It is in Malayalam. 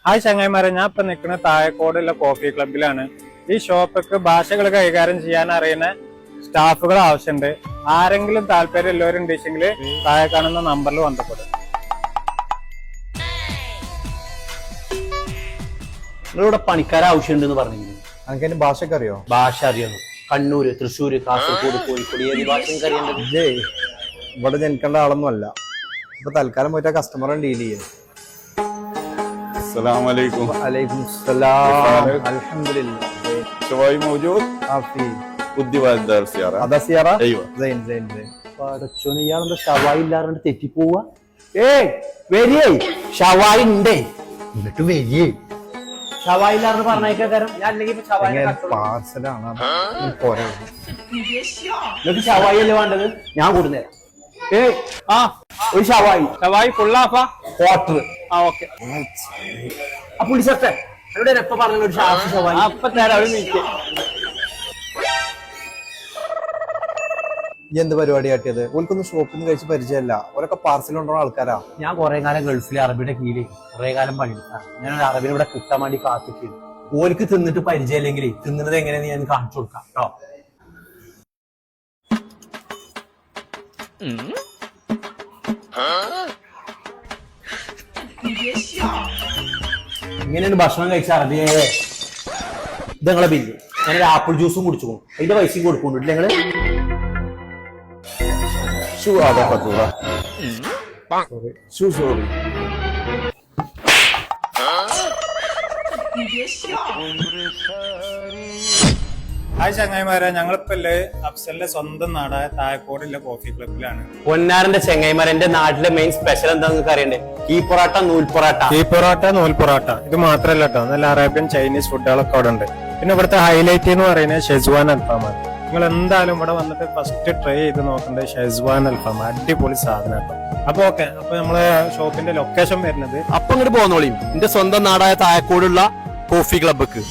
ഹായ് ചങ്ങായിമാരെ, ഞാൻ ഇപ്പൊ നിൽക്കുന്ന താഴെക്കോടുള്ള കോഫി ക്ലബിലാണ്. ഈ ഷോപ്പൊക്കെ ഭാഷകൾ കൈകാര്യം ചെയ്യാൻ അറിയുന്ന സ്റ്റാഫുകൾ ആവശ്യമുണ്ട്. ആരെങ്കിലും താല്പര്യം ഉള്ളവരുണ്ടെങ്കിൽ താഴെ കാണുന്ന നമ്പറിൽ ബന്ധപ്പെടും. നിങ്ങളിവിടെ പണിക്കാരെ ആവശ്യമുണ്ടെന്ന് പറഞ്ഞിരുന്നു. എനിക്ക് ഭാഷയൊക്കെ അറിയോ? ഭാഷ അറിയുന്നു. കണ്ണൂര്, തൃശ്ശൂര്, കാസർഗോഡ്, കോഴിക്കോട് ഏത് ഭാഷ അറിയേണ്ടത്? ഇവിടെ ജനിക്കേണ്ട ആളൊന്നും അല്ല. ഇപ്പൊ തൽക്കാലം പോയിട്ട് കസ്റ്റമറെ ഡീൽ ചെയ്യും. السلام عليكم. وعليكم السلام. الحمد لله. شواي موجود؟ في ودي واحد دار سيارة. هذا سيارة؟ ايوه. زين زين زين. പടച്ചോനെ, ഇയാളെന്താ ഷവായി ഇല്ലാണ്ട് തെറ്റിപ്പോവാ? വരിയേ ഷവായി ഉണ്ടേ, എന്നിട്ട് വരിയേ ഷവായി ഇല്ലാന്ന് പറഞ്ഞേക്കാ കാരണം ഞാൻ അല്ലെങ്കിൽ പാർസലാണ് പോരാ. നിങ്ങൾക്ക് ഷവായി അല്ലേ വേണ്ടത്? ഞാൻ കൊടുന്നേരാം. ഒരു ഷവായി ഫുള്ളാഫാ ക്വാർട്ടർ. ഓക്കെ. പുള്ളി സർട്ടെ അവിടെ എപ്പ പറഞ്ഞ ഒരു ഷവായി അപ്പൊ തരാം. ഒരു മിനിറ്റ്. എന്ത് പരിപാടി കാട്ടിയത്? ഓൽക്കൊന്നും ഷോപ്പിൽ നിന്ന് കഴിച്ച് പരിചയമല്ല. ഓരൊക്കെ പാർസൽ കൊണ്ടുള്ള ആൾക്കാരാ. ഞാൻ കുറെ കാലം ഗൾഫിലെ അറബിയുടെ കീഴിൽ കുറെ കാലം പണിയെടുത്താണ്. ഞാൻ ഒരു അറബിനെ ഇവിടെ കിട്ടാൻ വേണ്ടി കാത്തിക്കുന്നു. ഓർക്ക് തിന്നിട്ട് പരിചയമില്ലെങ്കിൽ തിന്നുന്നത് എങ്ങനെയാന്ന് ഞാൻ കാണിച്ചു കൊടുക്കാം കേട്ടോ. ഇങ്ങനെയാണ് ഭക്ഷണം കഴിച്ച അറബിയെ. ഇത് നിങ്ങളെ ബില്ല്. ഞാനൊരു ആപ്പിൾ ജ്യൂസും കുടിച്ചു പോകും. അതിന്റെ പൈസയും കൊടുക്കുന്നുണ്ട് നിങ്ങള്. شو هذا فاتورة؟ شو سوري؟ ഹായ് ചങ്ങായിമാരെ, ഞങ്ങളിപ്പോ അഫ്സലിന്റെ സ്വന്തം നാടായ താഴെക്കോടുള്ള കോഫി ക്ലബിലാണ്. പൊന്നാറിന്റെ ചെങ്ങൈമാർ, എന്റെ നാട്ടിലെ മെയിൻ സ്പെഷ്യൽ എന്താ നിങ്ങൾക്ക് അറിയണ്ടേ? ഈ പൊറോട്ട, നൂൽ പൊറോട്ട. ഈ പൊറോട്ട, നൂൽ പൊറോട്ട. ഇത് മാത്രല്ല കേട്ടോ, നല്ല അറേബ്യൻ ചൈനീസ് ഫുഡുകളൊക്കെ അവിടെ ഉണ്ട്. പിന്നെ ഇവിടുത്തെ ഹൈലൈറ്റ് എന്ന് പറയുന്നത് ഷെസ്വാൻ അൽഫാമാണ്. നിങ്ങൾ എന്തായാലും ഇവിടെ വന്നിട്ട് ഫസ്റ്റ് ട്രൈ ചെയ്ത് നോക്കേണ്ടത് ഷെസ്വാൻ അൽഫാം. അടിപൊളി സാധനം കേട്ടോ. അപ്പൊ ഓക്കെ, അപ്പൊ നമ്മളെ ഷോപ്പിന്റെ ലൊക്കേഷൻ വരുന്നത് അപ്പൊ ഇങ്ങോട്ട് പോന്നോളിയും എന്റെ സ്വന്തം നാടായ താഴെക്കോടുള്ള കോഫി ക്ലബ്ബ്.